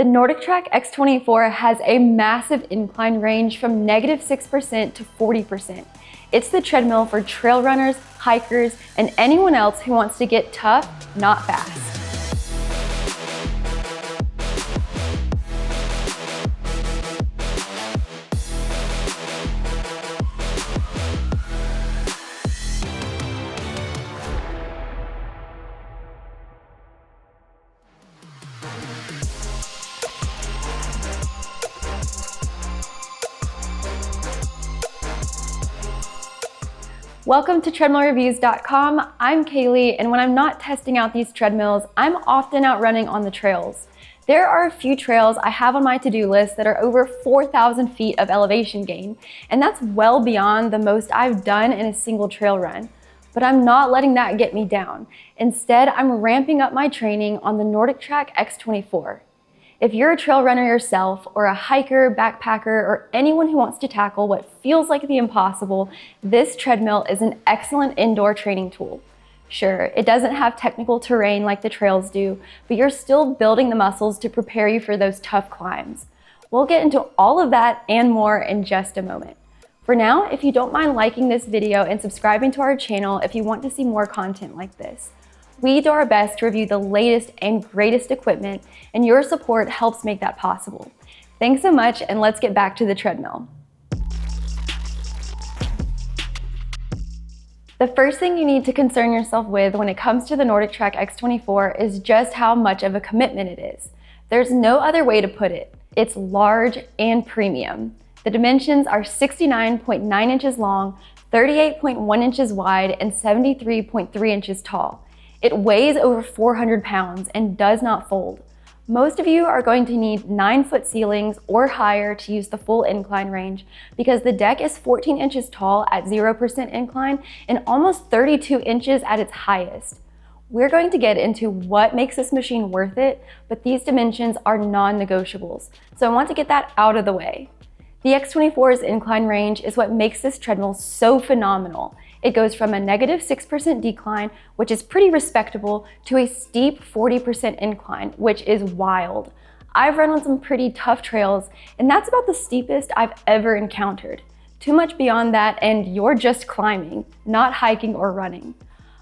The NordicTrack X24 has a massive incline range from -6% to 40%. It's the treadmill for trail runners, hikers, and anyone else who wants to get tough, not fast. Welcome to treadmillreviews.com. I'm Kaylee, and when I'm not testing out these treadmills, I'm often out running on the trails. There are a few trails I have on my to-do list that are over 4,000 feet of elevation gain, and that's well beyond the most I've done in a single trail run. But I'm not letting that get me down. Instead, I'm ramping up my training on the NordicTrack X24. If you're a trail runner yourself, or a hiker, backpacker, or anyone who wants to tackle what feels like the impossible, this treadmill is an excellent indoor training tool. Sure, it doesn't have technical terrain like the trails do, but you're still building the muscles to prepare you for those tough climbs. We'll get into all of that and more in just a moment. For now, if you don't mind liking this video and subscribing to our channel if you want to see more content like this. We do our best to review the latest and greatest equipment, and your support helps make that possible. Thanks so much, and let's get back to the treadmill. The first thing you need to concern yourself with when it comes to the NordicTrack X24 is just how much of a commitment it is. There's no other way to put it. It's large and premium. The dimensions are 69.9 inches long, 38.1 inches wide, and 73.3 inches tall. It weighs over 400 pounds and does not fold. Most of you are going to need 9-foot ceilings or higher to use the full incline range because the deck is 14 inches tall at 0% incline and almost 32 inches at its highest. We're going to get into what makes this machine worth it, but these dimensions are non-negotiables, so I want to get that out of the way. The X24's incline range is what makes this treadmill so phenomenal. It goes from a -6% decline, which is pretty respectable, to a steep 40% incline, which is wild. I've run on some pretty tough trails, and that's about the steepest I've ever encountered. Too much beyond that, and you're just climbing, not hiking or running.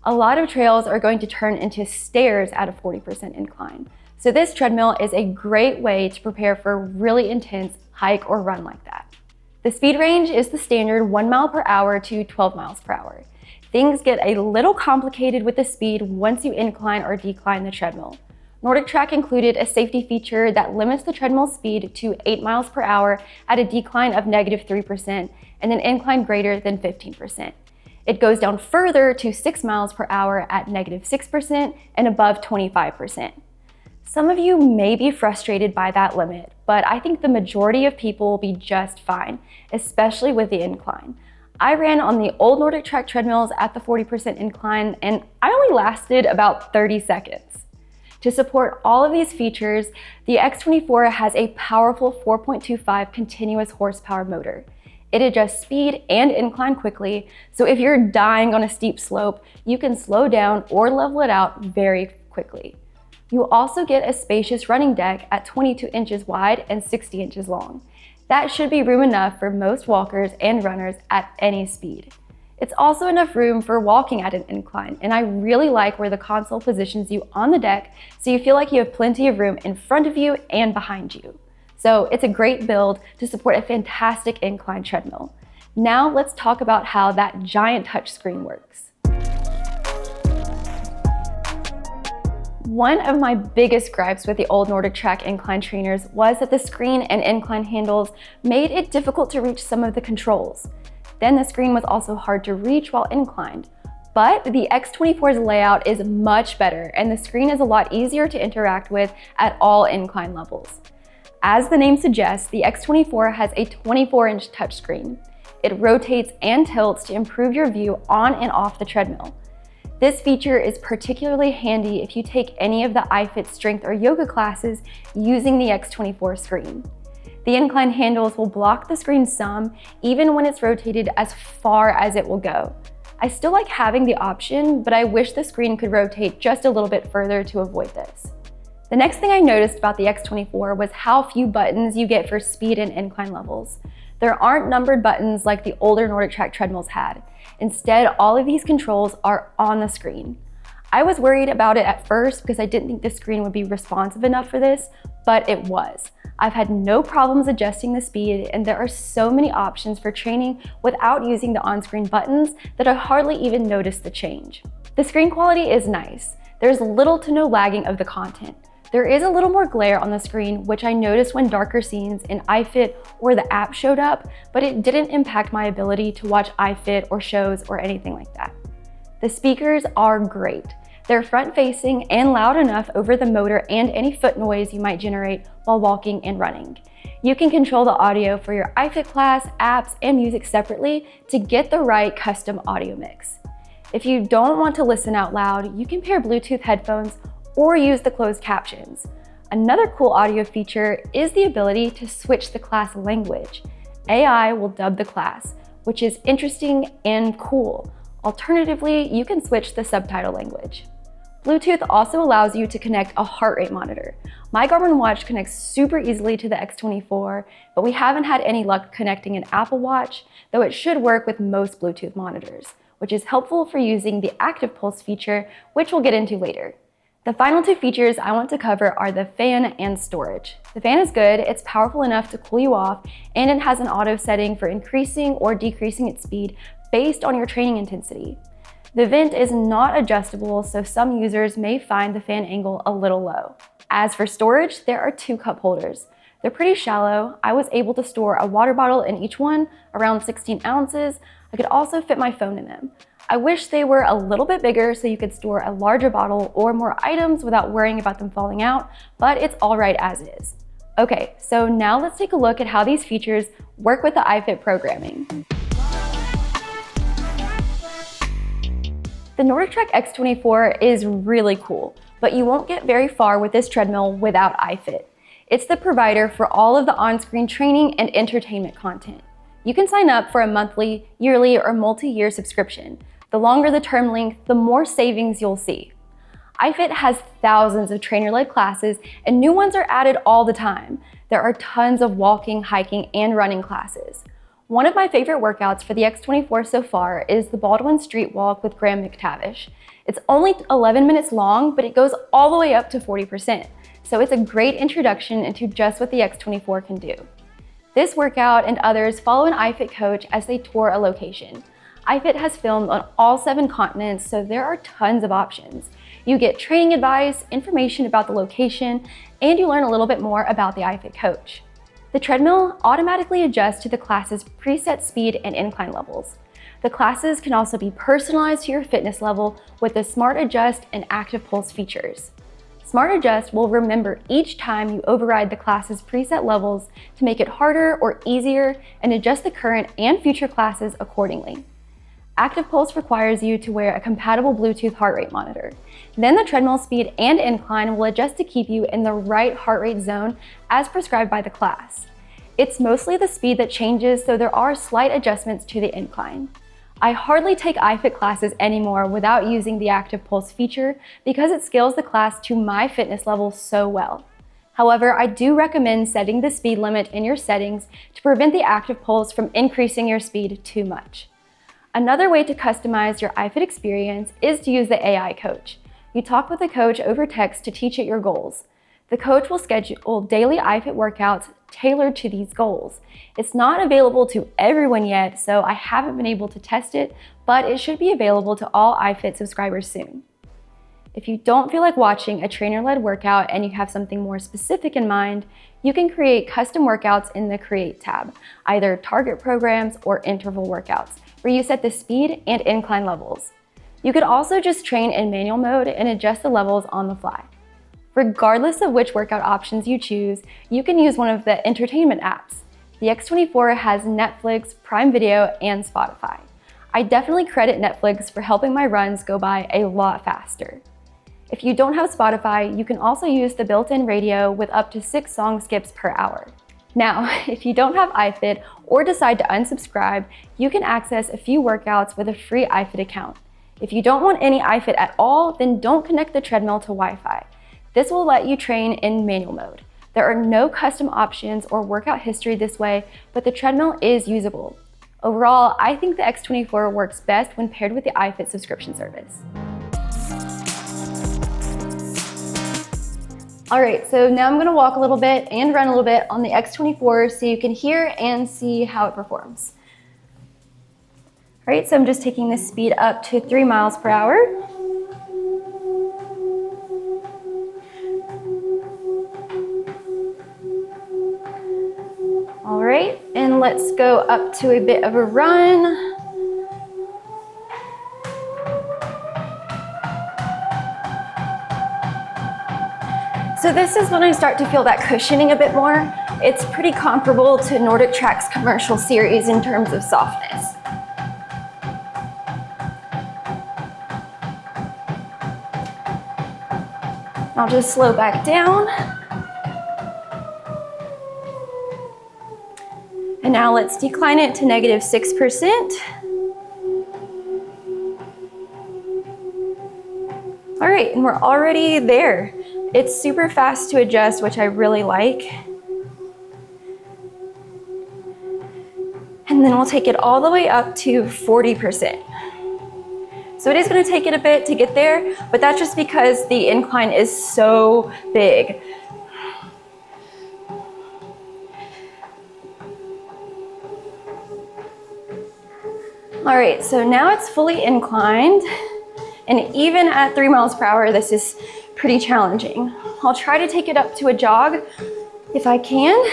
A lot of trails are going to turn into stairs at a 40% incline. So this treadmill is a great way to prepare for a really intense hike or run like that. The speed range is the standard 1 mile per hour to 12 miles per hour. Things get a little complicated with the speed once you incline or decline the treadmill. NordicTrack included a safety feature that limits the treadmill speed to 8 miles per hour at a decline of -3% and an incline greater than 15%. It goes down further to 6 miles per hour at -6% and above 25%. Some of you may be frustrated by that limit, but I think the majority of people will be just fine, especially with the incline. I ran on the old NordicTrack treadmills at the 40% incline, and I only lasted about 30 seconds. To support all of these features, the X24 has a powerful 4.25 continuous horsepower motor. It adjusts speed and incline quickly, so if you're dying on a steep slope, you can slow down or level it out very quickly. You also get a spacious running deck at 22 inches wide and 60 inches long. That should be room enough for most walkers and runners at any speed. It's also enough room for walking at an incline, and I really like where the console positions you on the deck so you feel like you have plenty of room in front of you and behind you. So it's a great build to support a fantastic incline treadmill. Now let's talk about how that giant touchscreen works. One of my biggest gripes with the old NordicTrack incline trainers was that the screen and incline handles made it difficult to reach some of the controls. Then the screen was also hard to reach while inclined. But the X24's layout is much better, and the screen is a lot easier to interact with at all incline levels. As the name suggests, the X24 has a 24-inch touchscreen. It rotates and tilts to improve your view on and off the treadmill. This feature is particularly handy if you take any of the iFIT strength or yoga classes using the X24 screen. The incline handles will block the screen some, even when it's rotated as far as it will go. I still like having the option, but I wish the screen could rotate just a little bit further to avoid this. The next thing I noticed about the X24 was how few buttons you get for speed and incline levels. There aren't numbered buttons like the older NordicTrack treadmills had. Instead, all of these controls are on the screen. I was worried about it at first because I didn't think the screen would be responsive enough for this, but it was. I've had no problems adjusting the speed, and there are so many options for training without using the on-screen buttons that I hardly even noticed the change. The screen quality is nice. There's little to no lagging of the content. There is a little more glare on the screen, which I noticed when darker scenes in iFIT or the app showed up, but it didn't impact my ability to watch iFIT or shows or anything like that. The speakers are great. They're front-facing and loud enough over the motor and any foot noise you might generate while walking and running. You can control the audio for your iFIT class, apps, and music separately to get the right custom audio mix. If you don't want to listen out loud, you can pair Bluetooth headphones or use the closed captions. Another cool audio feature is the ability to switch the class language. AI will dub the class, which is interesting and cool. Alternatively, you can switch the subtitle language. Bluetooth also allows you to connect a heart rate monitor. My Garmin watch connects super easily to the X24, but we haven't had any luck connecting an Apple Watch, though it should work with most Bluetooth monitors, which is helpful for using the ActivePulse feature, which we'll get into later. The final two features I want to cover are the fan and storage. The fan is good, it's powerful enough to cool you off, and it has an auto setting for increasing or decreasing its speed based on your training intensity. The vent is not adjustable, so some users may find the fan angle a little low. As for storage, there are two cup holders. They're pretty shallow. I was able to store a water bottle in each one, around 16 ounces. I could also fit my phone in them. I wish they were a little bit bigger so you could store a larger bottle or more items without worrying about them falling out, but it's all right as is. Okay, so now let's take a look at how these features work with the iFIT programming. The NordicTrack X24 is really cool, but you won't get very far with this treadmill without iFIT. It's the provider for all of the on-screen training and entertainment content. You can sign up for a monthly, yearly, or multi-year subscription. The longer the term length, the more savings you'll see. iFIT has thousands of trainer-led classes, and new ones are added all the time. There are tons of walking, hiking, and running classes. One of my favorite workouts for the X24 so far is the Baldwin Street Walk with Graham McTavish. It's only 11 minutes long, but it goes all the way up to 40%. So it's a great introduction into just what the X24 can do. This workout and others follow an iFIT coach as they tour a location. iFIT has filmed on all 7 continents, so there are tons of options. You get training advice, information about the location, and you learn a little bit more about the iFIT coach. The treadmill automatically adjusts to the class's preset speed and incline levels. The classes can also be personalized to your fitness level with the SmartAdjust and ActivePulse features. SmartAdjust will remember each time you override the class's preset levels to make it harder or easier and adjust the current and future classes accordingly. ActivePulse requires you to wear a compatible Bluetooth heart rate monitor. Then the treadmill speed and incline will adjust to keep you in the right heart rate zone as prescribed by the class. It's mostly the speed that changes, so there are slight adjustments to the incline. I hardly take iFIT classes anymore without using the ActivePulse feature because it scales the class to my fitness level so well. However, I do recommend setting the speed limit in your settings to prevent the ActivePulse from increasing your speed too much. Another way to customize your iFIT experience is to use the AI coach. You talk with the coach over text to teach it your goals. The coach will schedule daily iFIT workouts tailored to these goals. It's not available to everyone yet, so I haven't been able to test it, but it should be available to all iFIT subscribers soon. If you don't feel like watching a trainer-led workout and you have something more specific in mind, you can create custom workouts in the Create tab, either target programs or interval workouts, where you set the speed and incline levels. You could also just train in manual mode and adjust the levels on the fly. Regardless of which workout options you choose, you can use one of the entertainment apps. The X24 has Netflix, Prime Video, and Spotify. I definitely credit Netflix for helping my runs go by a lot faster. If you don't have Spotify, you can also use the built-in radio with up to 6 song skips per hour. Now, if you don't have iFIT or decide to unsubscribe, you can access a few workouts with a free iFIT account. If you don't want any iFIT at all, then don't connect the treadmill to Wi-Fi. This will let you train in manual mode. There are no custom options or workout history this way, but the treadmill is usable. Overall, I think the X24 works best when paired with the iFIT subscription service. All right, so now I'm gonna walk a little bit and run a little bit on the X24 so you can hear and see how it performs. All right, so I'm just taking the speed up to 3 miles per hour. All right, and let's go up to a bit of a run. So this is when I start to feel that cushioning a bit more. It's pretty comparable to NordicTrack's commercial series in terms of softness. I'll just slow back down. And now let's decline it to -6%. All right, and we're already there. It's super fast to adjust, which I really like. And then we'll take it all the way up to 40%. So it is gonna take it a bit to get there, but that's just because the incline is so big. All right, so now it's fully inclined, and even at 3 miles per hour, this is pretty challenging. I'll try to take it up to a jog if I can.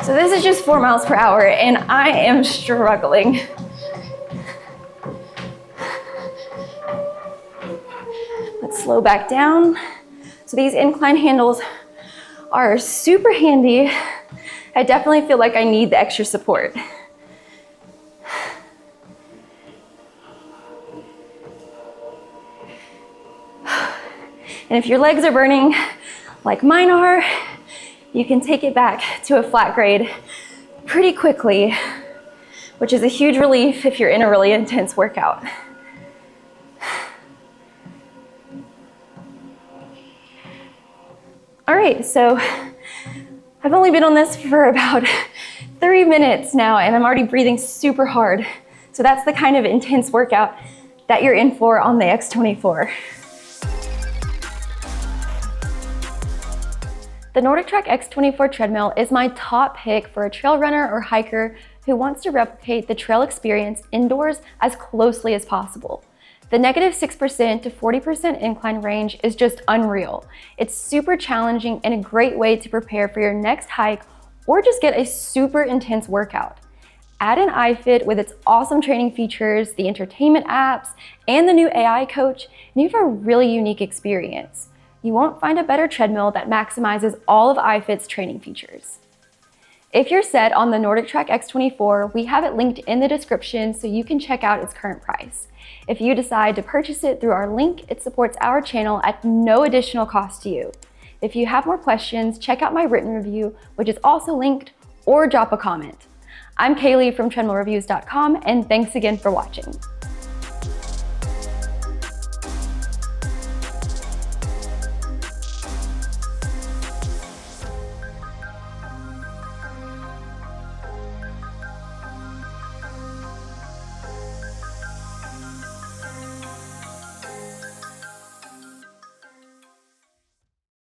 So this is just 4 miles per hour, and I am struggling. Let's slow back down. So these incline handles are super handy. I definitely feel like I need the extra support. And if your legs are burning, like mine are, you can take it back to a flat grade pretty quickly, which is a huge relief if you're in a really intense workout. All right, so I've only been on this for about 3 minutes now, and I'm already breathing super hard. So that's the kind of intense workout that you're in for on the X24. The NordicTrack X24 Treadmill is my top pick for a trail runner or hiker who wants to replicate the trail experience indoors as closely as possible. The -6% to 40% incline range is just unreal. It's super challenging and a great way to prepare for your next hike or just get a super intense workout. Add an iFIT with its awesome training features, the entertainment apps, and the new AI coach, and you have a really unique experience. You won't find a better treadmill that maximizes all of iFIT's training features. If you're set on the NordicTrack X24, we have it linked in the description so you can check out its current price. If you decide to purchase it through our link, it supports our channel at no additional cost to you. If you have more questions, check out my written review, which is also linked, or drop a comment. I'm Kaylee from treadmillreviews.com, and thanks again for watching.